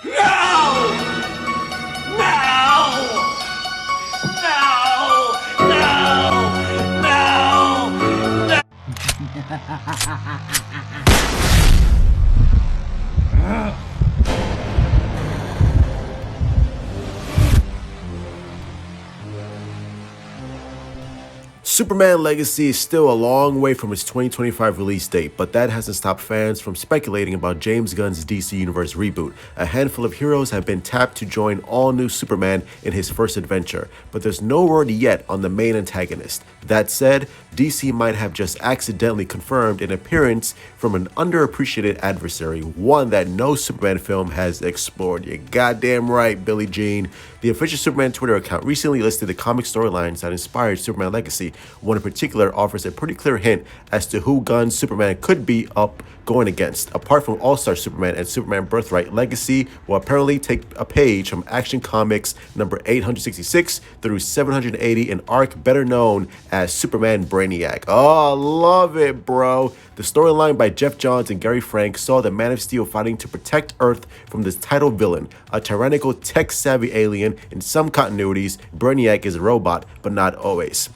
No! No! No! No! No! Superman Legacy is still a long way from its 2025 release date, but that hasn't stopped fans from speculating about James Gunn's DC Universe reboot. A handful of heroes have been tapped to join all-new Superman in his first adventure, but there's no word yet on the main antagonist. That said, DC might have just accidentally confirmed an appearance from an underappreciated adversary, one that no Superman film has explored. You're goddamn right, Billie Jean. The official Superman Twitter account recently listed the comic storylines that inspired Superman Legacy. One in particular offers a pretty clear hint as to who Gunn's Superman could be up going against. Apart from All-Star Superman and Superman Birthright, Legacy will apparently take a page from Action Comics number 866 through 780, an arc better known as Superman Brainiac. Oh, love it, bro. The storyline by Jeff Johns and Gary Frank saw the Man of Steel fighting to protect Earth from this title villain, a tyrannical tech-savvy alien. In some continuities, Brainiac is a robot, but not always.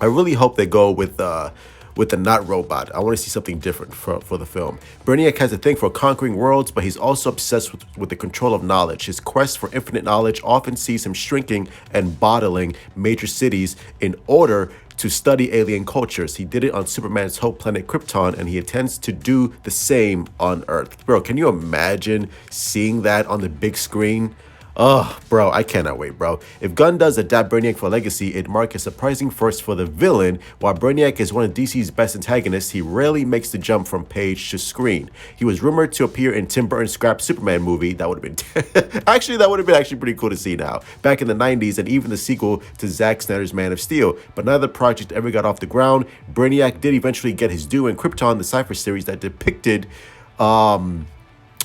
I really hope they go with the not robot. I want to see something different for the film. Brainiac has a thing for conquering worlds, but he's also obsessed with the control of knowledge. His quest for infinite knowledge often sees him shrinking and bottling major cities in order to study alien cultures. He did it on Superman's home planet Krypton, and he intends to do the same on Earth. Bro, can you imagine seeing that on the big screen? Oh, bro, I cannot wait, bro. If Gunn does adapt Brainiac for Legacy, it'd mark a surprising first for the villain. While Brainiac is one of DC's best antagonists, he rarely makes the jump from page to screen. He was rumored to appear in Tim Burton's scrap Superman movie. That would have been that would have been actually pretty cool to see now. Back in the 90s, and even the sequel to Zack Snyder's Man of Steel. But neither project ever got off the ground. Brainiac did eventually get his due in Krypton, the Cypher series that depicted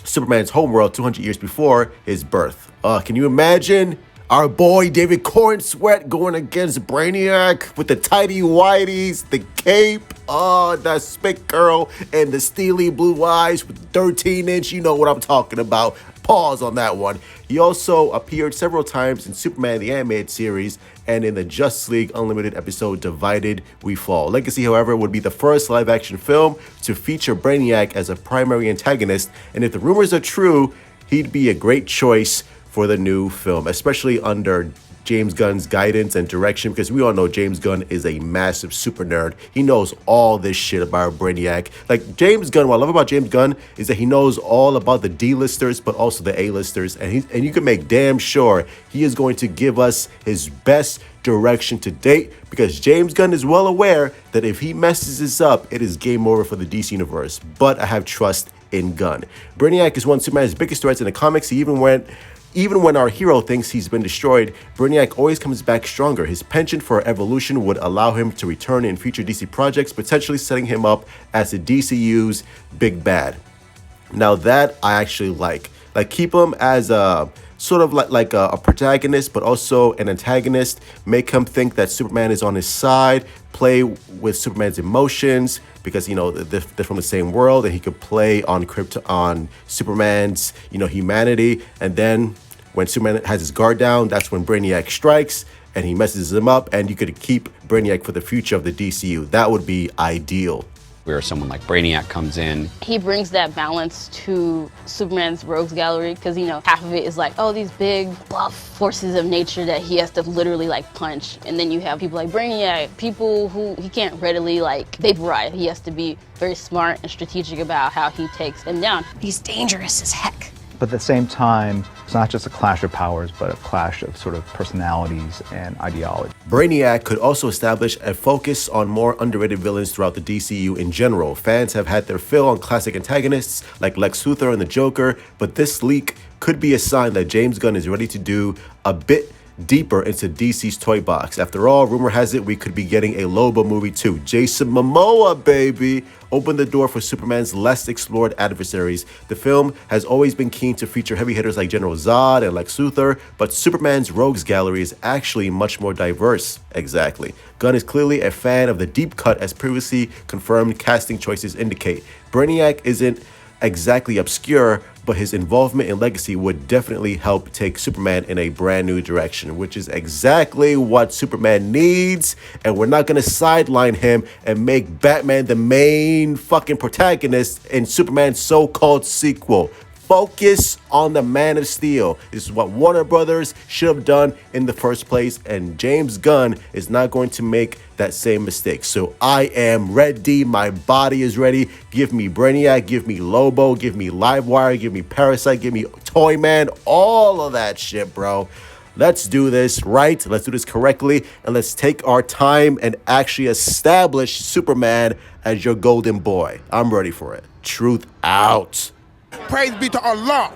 Superman's homeworld 200 years before his birth. Can you imagine our boy David Corn Sweat going against Brainiac with the tighty whities, the cape, that spit curl, and the steely blue eyes with 13-inch? You know what I'm talking about. Pause on that one. He also appeared several times in Superman the Animated Series and in the Justice League Unlimited episode Divided We Fall. Legacy, however, would be the first live-action film to feature Brainiac as a primary antagonist, and if the rumors are true, he'd be a great choice for the new film, especially under James Gunn's guidance and direction, because we all know James Gunn is a massive super nerd. He knows all this shit about Brainiac. Like, James Gunn, what I love about James Gunn is that he knows all about the D-listers, but also the A-listers, and you can make damn sure he is going to give us his best direction to date, because James Gunn is well aware that if he messes this up, it is game over for the DC Universe. But I have trust in Gunn. Brainiac is one of Superman's biggest threats in the comics. Even when our hero thinks he's been destroyed, Brainiac always comes back stronger. His penchant for evolution would allow him to return in future DC projects, potentially setting him up as the DCU's big bad. Now that I actually like keep him as a sort of like a protagonist, but also an antagonist. Make him think that Superman is on his side. Play with Superman's emotions, because, you know, they're from the same world, and he could play on Superman's, you know, humanity. And then when Superman has his guard down, that's when Brainiac strikes and he messes him up, and you could keep Brainiac for the future of the DCU. That would be ideal. Where someone like Brainiac comes in. He brings that balance to Superman's rogues gallery, because, you know, half of it is like, oh, these big buff forces of nature that he has to literally like punch, and then you have people like Brainiac, people who he can't readily like vaporize. He has to be very smart and strategic about how he takes them down. He's dangerous as heck. But at the same time, it's not just a clash of powers, but a clash of sort of personalities and ideology. Brainiac could also establish a focus on more underrated villains throughout the DCU in general. Fans have had their fill on classic antagonists like Lex Luthor and the Joker, but this leak could be a sign that James Gunn is ready to do a bit deeper into DC's toy box. After all, rumor has it we could be getting a Lobo movie too. Jason Momoa, baby! Open the door for Superman's less explored adversaries. The film has always been keen to feature heavy hitters like General Zod and Lex Luthor, but Superman's rogues gallery is actually much more diverse. Exactly. Gunn is clearly a fan of the deep cut, as previously confirmed casting choices indicate. Brainiac isn't exactly obscure, but his involvement in Legacy would definitely help take Superman in a brand new direction, which is exactly what Superman needs. And we're not going to sideline him and make Batman the main fucking protagonist in Superman's so-called sequel. Focus on the Man of Steel. This is what Warner Brothers should have done in the first place, and James Gunn is not going to make that same mistake. So I am ready. My body is ready. Give me Brainiac, give me Lobo, give me Livewire, give me Parasite, give me Toyman, all of that shit, bro. Let's do this right. Let's do this correctly, and let's take our time and actually establish Superman as your golden boy. I'm ready for it. Truth out. Praise be to Allah.